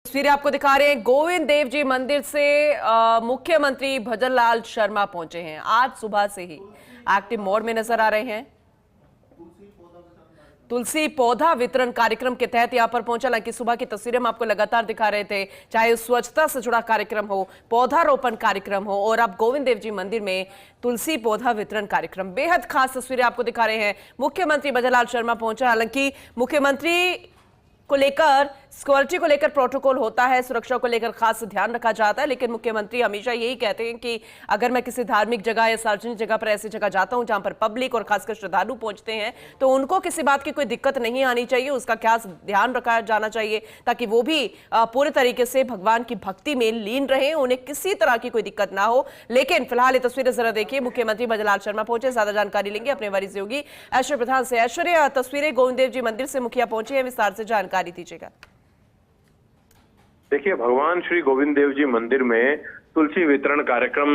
तस्वीरें आपको दिखा रहे हैं। गोविंद देव जी मंदिर से मुख्यमंत्री भजन लाल शर्मा पहुंचे हैं। आज सुबह से ही एक्टिव मोड में नजर आ रहे हैं। तुलसी पौधा वितरण कार्यक्रम के तहत यहां पर पहुंचा। हालांकि सुबह की तस्वीरें हम आपको लगातार दिखा रहे थे, चाहे स्वच्छता से जुड़ा कार्यक्रम हो, पौधारोपण कार्यक्रम हो, और अब गोविंद देव जी मंदिर में तुलसी पौधा वितरण कार्यक्रम। बेहद खास तस्वीरें आपको दिखा रहे हैं। मुख्यमंत्री भजन लाल शर्मा पहुंचा। हालांकि मुख्यमंत्री को लेकर सिक्योरिटी को लेकर प्रोटोकॉल होता है, सुरक्षा को लेकर खास ध्यान रखा जाता है, लेकिन मुख्यमंत्री हमेशा यही कहते हैं कि अगर मैं किसी धार्मिक जगह या सार्वजनिक जगह पर ऐसी जगह जाता हूं जहां पर पब्लिक और खासकर श्रद्धालु पहुंचते हैं तो उनको किसी बात की कोई दिक्कत नहीं आनी चाहिए, उसका क्या ध्यान रखा जाना चाहिए ताकि वो भी पूरे तरीके से भगवान की भक्ति में लीन रहे, उन्हें किसी तरह की कोई दिक्कत ना हो। लेकिन फिलहाल ये तस्वीरें जरा देखिए। मुख्यमंत्री भजन लाल शर्मा पहुंचे, ज्यादा जानकारी लेंगे अपने वरिष्ठ सहयोगी ऐश्वर्य प्रधान से। ऐश्वर्य, तस्वीरें गोविंद देव जी मंदिर से मुखिया पहुंचे हैं, विस्तार से जानकारी दीजिएगा। देखिए, भगवान श्री गोविंद देव जी मंदिर में तुलसी वितरण कार्यक्रम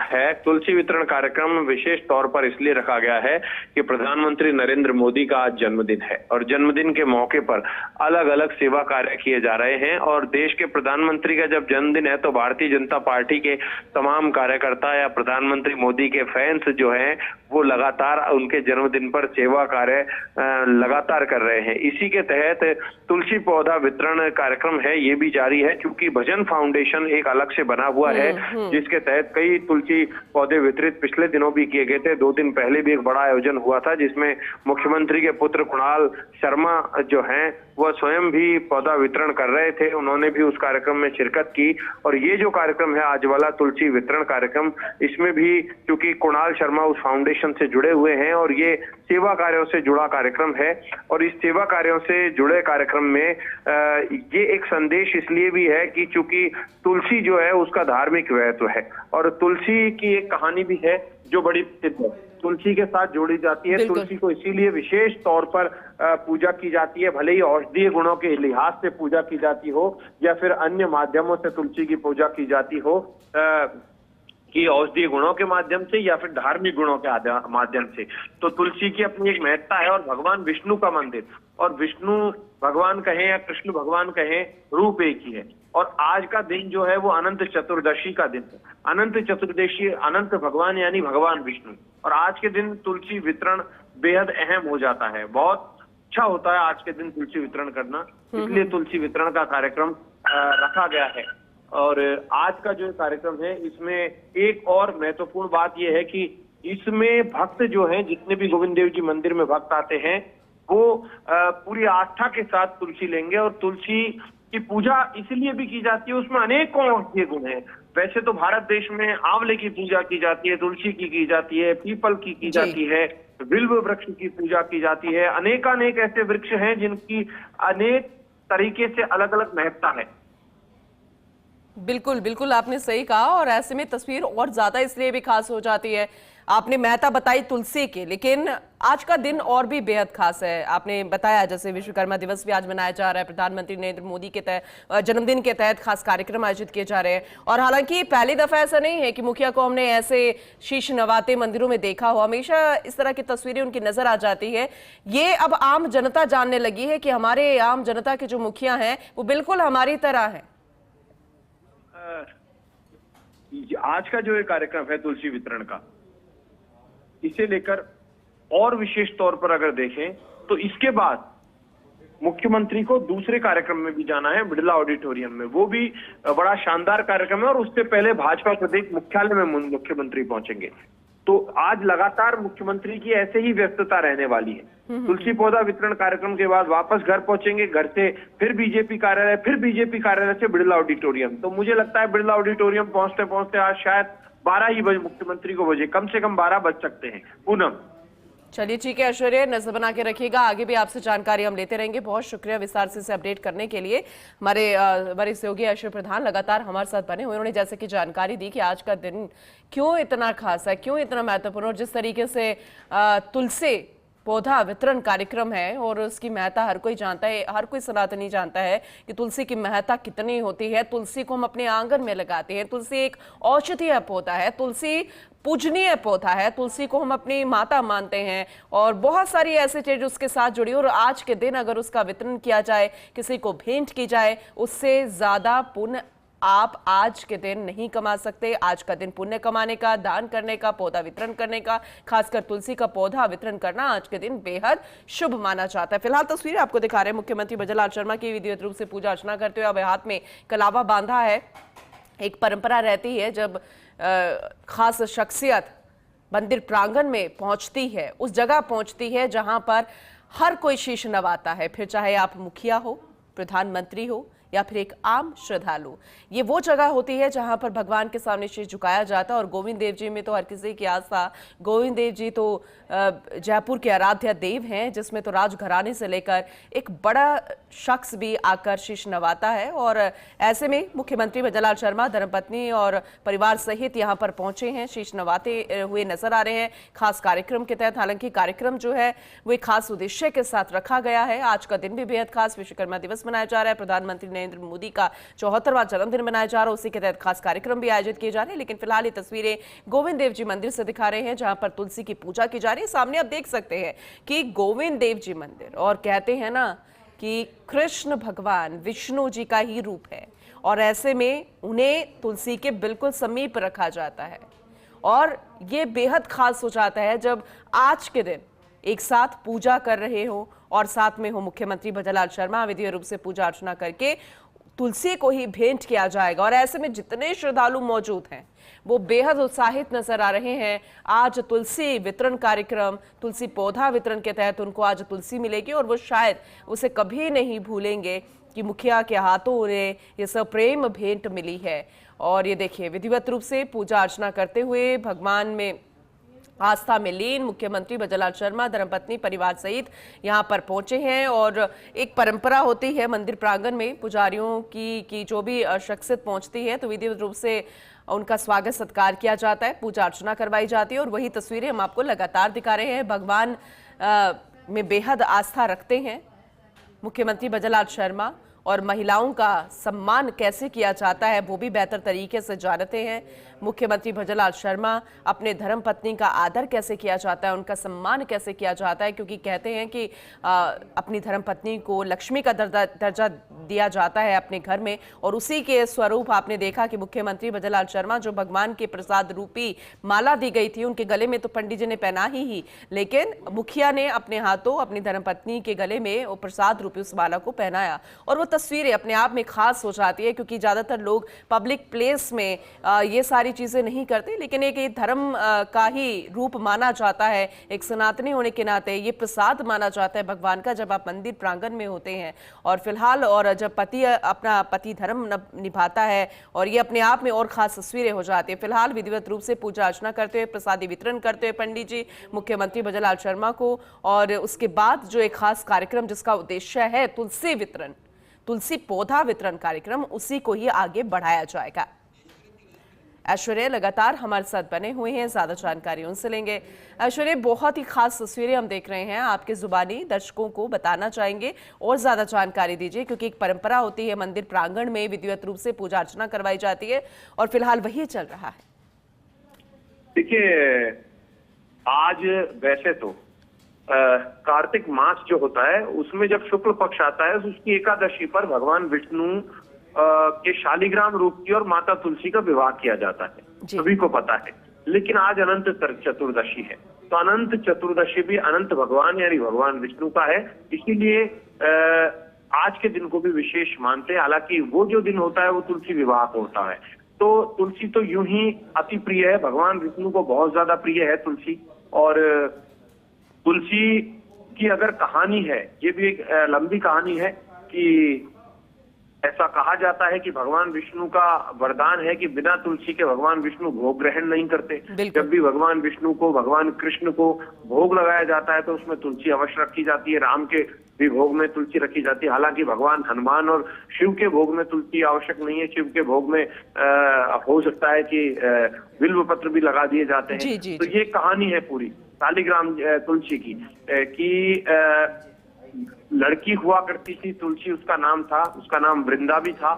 है। तुलसी वितरण कार्यक्रम विशेष तौर पर इसलिए रखा गया है कि प्रधानमंत्री नरेंद्र मोदी का आज जन्मदिन है और जन्मदिन के मौके पर अलग अलग सेवा कार्य किए जा रहे हैं। और देश के प्रधानमंत्री का जब जन्मदिन है तो भारतीय जनता पार्टी के तमाम कार्यकर्ता या प्रधानमंत्री मोदी के फैंस जो हैं वो लगातार उनके जन्मदिन पर सेवा कार्य लगातार कर रहे हैं। इसी के तहत तुलसी पौधा वितरण कार्यक्रम है, ये भी जारी है, क्योंकि भजन फाउंडेशन एक अलग से बना हुआ है जिसके तहत कई तुलसी पौधे वितरित पिछले दिनों भी किए गए थे। 2 दिन पहले भी एक बड़ा आयोजन हुआ था जिसमें मुख्यमंत्री के पुत्र कुणाल शर्मा जो हैं वह स्वयं भी पौधा वितरण कर रहे थे, उन्होंने भी उस कार्यक्रम में शिरकत की। और ये जो कार्यक्रम है आज वाला तुलसी वितरण कार्यक्रम, इसमें भी क्योंकि कुणाल शर्मा उस फाउंडेशन से जुड़े हुए हैं और ये सेवा कार्यों से जुड़ा कार्यक्रम है और इस सेवा कार्यों से जुड़े कार्यक्रम में ये एक संदेश इसलिए भी है कि चूंकि तुलसी जो है उसका धार्मिक महत्व है और तुलसी की एक कहानी भी है जो बड़ी प्रसिद्ध है, तुलसी के साथ जोड़ी जाती है। तुलसी को इसीलिए विशेष तौर पर पूजा की जाती है, भले ही औषधीय गुणों के लिहाज से पूजा की जाती हो या फिर अन्य माध्यमों से तुलसी की पूजा की जाती हो, कि औषधीय गुणों के माध्यम से या फिर धार्मिक गुणों के माध्यम से। तो तुलसी की अपनी एक महत्ता है और भगवान विष्णु का मंदिर, और विष्णु भगवान कहें या कृष्ण भगवान कहें, रूप एक ही है। और आज का दिन जो है वो अनंत चतुर्दशी का दिन है। अनंत चतुर्दशी, अनंत भगवान यानी भगवान विष्णु, और आज के दिन तुलसी वितरण बेहद अहम हो जाता है। बहुत अच्छा होता है आज के दिन तुलसी वितरण करना, इसलिए तुलसी वितरण का कार्यक्रम रखा गया है। और आज का जो कार्यक्रम है इसमें एक और महत्वपूर्ण बात यह है कि इसमें भक्त जो हैं, जितने भी गोविंद देव जी मंदिर में भक्त आते हैं वो पूरी आस्था के साथ तुलसी लेंगे। और तुलसी की पूजा इसलिए भी की जाती है, उसमें अनेकों औषधीय गुण हैं। वैसे तो भारत देश में आंवले की पूजा की जाती है, तुलसी की जाती है, पीपल की जाती है, बिल्व वृक्ष की पूजा की जाती है। अनेकानेक ऐसे वृक्ष हैं जिनकी अनेक तरीके से अलग अलग महत्ता है। बिल्कुल बिल्कुल, आपने सही कहा, और ऐसे में तस्वीर और ज्यादा इसलिए भी खास हो जाती है। आपने महत्ता बताई तुलसी की, लेकिन आज का दिन और भी बेहद खास है। आपने बताया जैसे विश्वकर्मा दिवस भी आज मनाया जा रहा है, प्रधानमंत्री नरेंद्र मोदी के तहत जन्मदिन के तहत खास कार्यक्रम आयोजित किए जा रहे हैं। और हालांकि पहली दफा ऐसा नहीं है कि मुखिया को हमने ऐसे शीश नवाते मंदिरों में देखा हो, हमेशा इस तरह की तस्वीरें उनकी नजर आ जाती है। ये अब आम जनता जानने लगी है कि हमारे आम जनता के जो मुखिया हैं वो बिल्कुल हमारी तरह है। आज का जो ये कार्यक्रम है तुलसी वितरण का, इसे लेकर और विशेष तौर पर अगर देखें तो इसके बाद मुख्यमंत्री को दूसरे कार्यक्रम में भी जाना है, बिड़ला ऑडिटोरियम में। वो भी बड़ा शानदार कार्यक्रम है और उससे पहले भाजपा प्रदेश मुख्यालय में मुख्यमंत्री पहुंचेंगे। तो आज लगातार मुख्यमंत्री की ऐसे ही व्यस्तता रहने वाली है। तुलसी पौधा वितरण कार्यक्रम के बाद वापस घर पहुंचेंगे, घर से फिर बीजेपी कार्यालय, फिर बीजेपी कार्यालय से बिड़ला ऑडिटोरियम। तो मुझे लगता है बिड़ला ऑडिटोरियम पहुंचते पहुंचते आज शायद 12 ही बजे मुख्यमंत्री को बजे, कम से कम 12 बज सकते हैं। पूनम, चलिए ठीक है ऐश्वर्य, नजर बना के रखिएगा, आगे भी आपसे जानकारी हम लेते रहेंगे। बहुत शुक्रिया विस्तार से अपडेट करने के लिए। हमारे सहयोगी ऐश्वर्य प्रधान लगातार हमारे साथ बने हुए, उन्होंने जैसे कि जानकारी दी कि आज का दिन क्यों इतना खास है, क्यों इतना महत्वपूर्ण, और जिस तरीके से तुलसी पौधा वितरण कार्यक्रम है और उसकी महत्ता हर कोई जानता है, हर कोई सनातनी जानता है कि तुलसी की महत्ता कितनी होती है। तुलसी को हम अपने आंगन में लगाते हैं। तुलसी एक औषधीय पौधा है, तुलसी पूजनीय पौधा है, तुलसी को हम अपनी माता मानते हैं और बहुत सारी ऐसी चीज उसके साथ जुड़ी। और आज के दिन अगर उसका वितरण किया जाए, किसी को भेंट की जाए, उससे ज्यादा पुण्य आप आज के दिन नहीं कमा सकते। आज का दिन पुण्य कमाने का, दान करने का, पौधा वितरण करने का, खासकर तुलसी का पौधा वितरण करना आज के दिन बेहद शुभ माना जाता है। फिलहाल तस्वीरें आपको दिखा रहे हैं मुख्यमंत्री भजनलाल शर्मा की विधिवत रूप से पूजा अर्चना करते हुए। अब हाथ में कलावा बांधा है। एक परंपरा रहती है जब खास शख्सियत मंदिर प्रांगण में पहुंचती है, उस जगह पहुंचती है जहां पर हर कोई शीश नवाता है, फिर चाहे आप मुखिया हो, प्रधानमंत्री हो या फिर एक आम श्रद्धालु। ये वो जगह होती है जहां पर भगवान के सामने शीश झुकाया जाता है। और गोविंद देव जी में तो हर किसी की आस्था। गोविंद देव जी तो जयपुर के आराध्य देव हैं, जिसमें तो राजघराने से लेकर एक बड़ा शख्स भी आकर शीश नवाता है। और ऐसे में मुख्यमंत्री भजनलाल शर्मा धर्मपत्नी और परिवार सहित यहाँ पर पहुंचे हैं, शीश नवाते हुए नजर आ रहे हैं खास कार्यक्रम के तहत। हालांकि कार्यक्रम जो है वो एक खास उद्देश्य के साथ रखा गया है। आज का दिन भी बेहद खास विश्वकर्मा दिवस मनाया जा रहा है। प्रधानमंत्री नरेंद्र मोदी का 74वां जन्मदिन मनाया जा रहा है, उसी के तहत खास कार्यक्रम भी आयोजित किए जा रहे हैं। लेकिन फिलहाल ये तस्वीरें गोविंद देव जी मंदिर से दिखा रहे हैं जहां पर तुलसी की पूजा की जा रही है। सामने आप देख सकते हैं कि गोविंद देव जी मंदिर, और कहते हैं ना कि कृष्ण भगवान विष्णु जी का ही रूप है और ऐसे में उन्हें तुलसी के बिल्कुल समीप रखा जाता है। और ये बेहद खास हो जाता है जब आज के दिन एक साथ पूजा कर रहे हो और साथ में हो मुख्यमंत्री भजनलाल शर्मा। विधिवत रूप से पूजा अर्चना करके तुलसी को ही भेंट किया जाएगा और ऐसे में जितने श्रद्धालु मौजूद हैं वो बेहद उत्साहित नजर आ रहे हैं। आज तुलसी वितरण कार्यक्रम, तुलसी पौधा वितरण के तहत उनको आज तुलसी मिलेगी और वो शायद उसे कभी नहीं भूलेंगे कि मुखिया के हाथों उन्हें ये सब प्रेम भेंट मिली है। और ये देखिए विधिवत रूप से पूजा अर्चना करते हुए भगवान में आस्था में लीन मुख्यमंत्री भजनलाल शर्मा धर्मपत्नी परिवार सहित यहां पर पहुंचे हैं। और एक परंपरा होती है मंदिर प्रांगण में पुजारियों की जो भी शख्सियत पहुंचती है तो विधिवत रूप से उनका स्वागत सत्कार किया जाता है, पूजा अर्चना करवाई जाती है। और वही तस्वीरें हम आपको लगातार दिखा रहे हैं। भगवान में बेहद आस्था रखते हैं मुख्यमंत्री भजनलाल शर्मा और महिलाओं का सम्मान कैसे किया जाता है वो भी बेहतर तरीके से जानते हैं। मुख्यमंत्री भजनलाल शर्मा अपने धर्मपत्नी का आदर कैसे किया जाता है, उनका सम्मान कैसे किया जाता है, क्योंकि कहते हैं कि अपनी धर्मपत्नी को लक्ष्मी का दर्जा दिया जाता है अपने घर में। और उसी के स्वरूप आपने देखा कि मुख्यमंत्री भजनलाल शर्मा जो भगवान के प्रसाद रूपी माला दी गई थी, उनके गले में तो पंडित जी ने पहना ही लेकिन मुखिया ने अपने हाथों अपनी धर्मपत्नी के गले में वो प्रसाद रूपी उस माला को पहनाया। और वो तस्वीरें अपने आप में खास हो जाती है क्योंकि ज्यादातर लोग पब्लिक प्लेस में ये सारी चीजें नहीं करते, लेकिन एक धर्म का ही रूप माना जाता है। एक सनातनी होने के नाते ये प्रसाद माना जाता है भगवान का जब आप मंदिर प्रांगण में होते हैं। और फिलहाल और जब पति अपना पति धर्म निभाता है और ये अपने आप में और खास तस्वीरें हो जाती है। फिलहाल विधिवत रूप से पूजा अर्चना करते हुए प्रसादी वितरण करते हुए पंडित जी मुख्यमंत्री भजनलाल शर्मा को, और उसके बाद जो एक खास कार्यक्रम जिसका उद्देश्य है तुलसी वितरण, तुलसी पौधा वितरण कार्यक्रम, उसी को ही आगे बढ़ाया जाएगा। ऐश्वर्या लगातार हमारे साथ बने हुए हैं, ज्यादा जानकारी उनसे लेंगे। ऐश्वर्या, बहुत ही खास तस्वीरें हम देख रहे हैं, आपके जुबानी दर्शकों को बताना चाहेंगे और ज्यादा जानकारी दीजिए क्योंकि एक परंपरा होती है मंदिर प्रांगण में विधिवत रूप से पूजा अर्चना करवाई जाती है और फिलहाल वही चल रहा है। देखिए, आज वैसे तो कार्तिक मास जो होता है उसमें जब शुक्ल पक्ष आता है तो उसकी एकादशी पर भगवान विष्णु के शालिग्राम रूप की और माता तुलसी का विवाह किया जाता है, सभी को पता है। लेकिन आज अनंत चतुर्दशी है, तो अनंत चतुर्दशी भी अनंत भगवान यानी भगवान विष्णु का है, इसीलिए आज के दिन को भी विशेष मानते हैं। हालांकि वो जो दिन होता है वो तुलसी विवाह को होता है। तो तुलसी तो यूं ही अति प्रिय है, भगवान विष्णु को बहुत ज्यादा प्रिय है तुलसी। और तुलसी की अगर कहानी है, ये भी एक लंबी कहानी है कि ऐसा कहा जाता है कि भगवान विष्णु का वरदान है कि बिना तुलसी के भगवान विष्णु भोग ग्रहण नहीं करते। जब भी भगवान विष्णु को, भगवान कृष्ण को भोग लगाया जाता है तो उसमें तुलसी अवश्य रखी जाती है। राम के भी भोग में तुलसी रखी जाती है। हालांकि भगवान हनुमान और शिव के भोग में तुलसी आवश्यक नहीं है। शिव के भोग में हो सकता है कि बिल्व पत्र भी लगा दिए जाते हैं। जी, जी, तो जी। ये कहानी है पूरी शालिग्राम तुलसी की कि लड़की हुआ करती थी तुलसी, उसका नाम था, उसका नाम वृंदा भी था।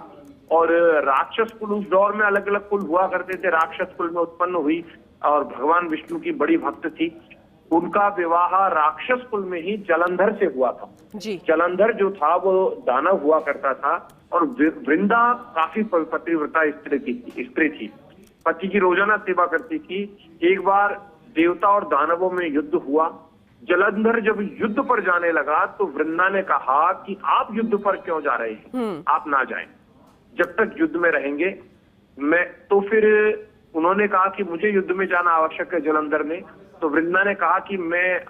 और राक्षस कुल उस दौर में अलग अलग कुल हुआ करते थे, राक्षस कुल में उत्पन्न हुई और भगवान विष्णु की बड़ी भक्त थी। उनका विवाह राक्षस कुल में ही जलंधर से हुआ था। जी। जलंधर जो था वो दानव हुआ करता था और वृंदा काफी पतिव्रता स्त्री थी, पति की रोजाना सेवा करती थी। एक बार देवता और दानवों में युद्ध हुआ। जलंधर जब युद्ध पर जाने लगा तो वृंदा ने कहा कि आप युद्ध पर क्यों जा रहे हैं, आप ना जाएं, जब तक युद्ध में रहेंगे मैं। तो फिर उन्होंने कहा कि मुझे युद्ध में जाना आवश्यक है जलंधर ने। तो वृंदा ने कहा कि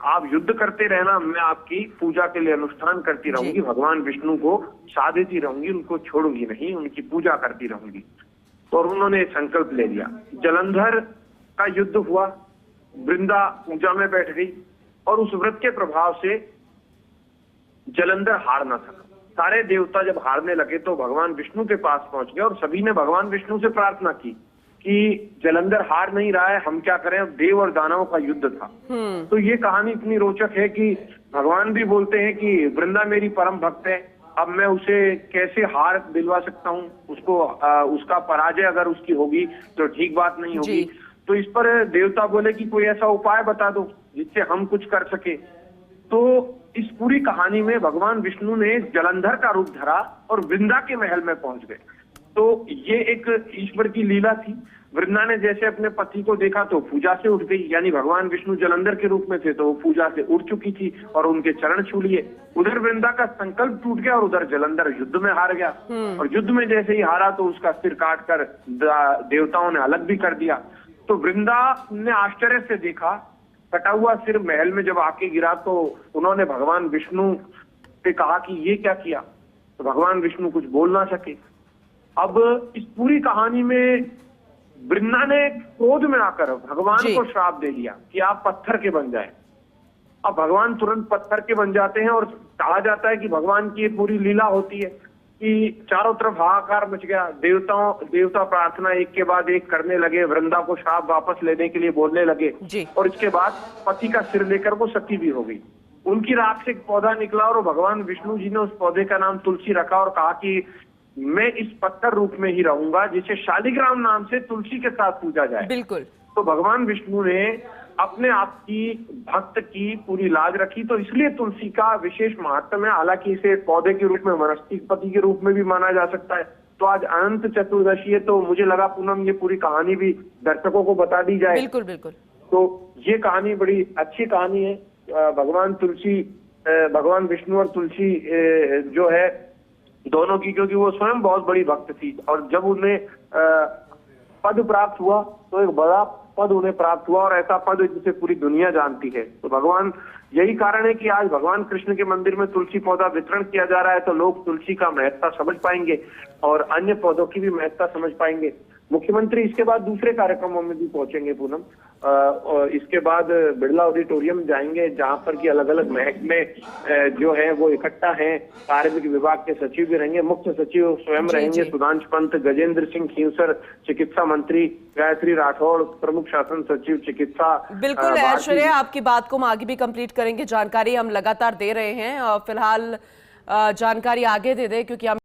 आप युद्ध करते रहना, मैं आपकी पूजा के लिए अनुष्ठान करती रहूंगी, भगवान विष्णु को साधती रहूंगी, उनको छोड़ूंगी नहीं, उनकी पूजा करती रहूंगी। तो और उन्होंने संकल्प ले लिया। जलंधर का युद्ध हुआ, वृंदा पूजा में बैठ गई और उस व्रत के प्रभाव से जलंधर हार ना सका। सारे देवता जब हारने लगे तो भगवान विष्णु के पास पहुंच गए और सभी ने भगवान विष्णु से प्रार्थना की कि जलंधर हार नहीं रहा है, हम क्या करें। देव और दानवों का युद्ध था। तो ये कहानी इतनी रोचक है कि भगवान भी बोलते हैं कि वृंदा मेरी परम भक्त है, अब मैं उसे कैसे हार दिलवा सकता हूँ, उसको उसका पराजय अगर उसकी होगी तो ठीक बात नहीं होगी। तो इस पर देवता बोले कि कोई ऐसा उपाय बता दो जिससे हम कुछ कर सके। तो इस पूरी कहानी में भगवान विष्णु ने जलंधर का रूप धरा और वृंदा के महल में पहुंच गए। तो ये एक ईश्वर की लीला थी। वृंदा ने जैसे अपने पति को देखा तो पूजा से उठ गई, यानी भगवान विष्णु जलंधर के रूप में थे तो वो पूजा से उठ चुकी थी और उनके चरण छू लिए। उधर वृंदा का संकल्प टूट गया और उधर जलंधर युद्ध में हार गया। और युद्ध में जैसे ही हारा तो उसका सिर काट कर देवताओं ने अलग भी कर दिया। तो वृंदा ने आश्चर्य से देखा, कटा हुआ सिर महल में जब आके गिरा तो उन्होंने भगवान विष्णु से कहा कि ये क्या किया। तो भगवान विष्णु कुछ बोल ना सके। अब इस पूरी कहानी में वृंदा ने क्रोध में आकर भगवान को श्राप दे दिया कि आप पत्थर के बन जाए। अब भगवान तुरंत पत्थर के बन जाते हैं और कहा जाता है कि भगवान की ये पूरी लीला होती है कि चारों तरफ हाहाकार मच गया। देवता प्रार्थना एक के बाद एक करने लगे, वृंदा को श्राप वापस लेने के लिए बोलने लगे और इसके बाद पति का सिर लेकर वो सती भी हो गई। उनकी राख से एक पौधा निकला और भगवान विष्णु जी ने उस पौधे का नाम तुलसी रखा और कहा कि मैं इस पत्थर रूप में ही रहूंगा, जिसे शालिग्राम नाम से तुलसी के साथ पूजा जाए। बिल्कुल। तो भगवान विष्णु ने अपने आप की भक्त की पूरी लाज रखी, तो इसलिए तुलसी का विशेष महत्व है। हालांकि इसे पौधे के रूप में, वनस्पति के रूप में भी माना जा सकता है। तो आज अनंत चतुर्दशी है तो मुझे लगा पूनम ये पूरी कहानी भी दर्शकों को बता दी जाए। बिल्कुल बिल्कुल। तो ये कहानी बड़ी अच्छी कहानी है। भगवान विष्णु और तुलसी जो है दोनों की, क्योंकि वो स्वयं बहुत बड़ी भक्त थी और जब उन्हें पद प्राप्त हुआ तो एक बड़ा पद उन्हें प्राप्त हुआ और ऐसा पद जिसे पूरी दुनिया जानती है। तो भगवान, यही कारण है कि आज भगवान कृष्ण के मंदिर में तुलसी पौधा वितरण किया जा रहा है, तो लोग तुलसी का महत्ता समझ पाएंगे और अन्य पौधों की भी महत्ता समझ पाएंगे। मुख्यमंत्री इसके बाद दूसरे कार्यक्रमों में भी पहुंचेंगे पूनम, और इसके बाद बिरला ऑडिटोरियम जाएंगे जहां पर कि अलग अलग महकमे जो है वो इकट्ठा हैं। कार्मिक विभाग के सचिव भी रहेंगे, मुख्य सचिव स्वयं रहेंगे, सुधांशु पंत, गजेंद्र सिंह खींवसर चिकित्सा मंत्री, गायत्री राठौड़ प्रमुख शासन सचिव चिकित्सा। बिल्कुल ऐश्वर्या, आपकी बात को हम आगे भी कंप्लीट करेंगे। जानकारी हम लगातार दे रहे हैं और फिलहाल जानकारी आगे दे दें क्योंकि हम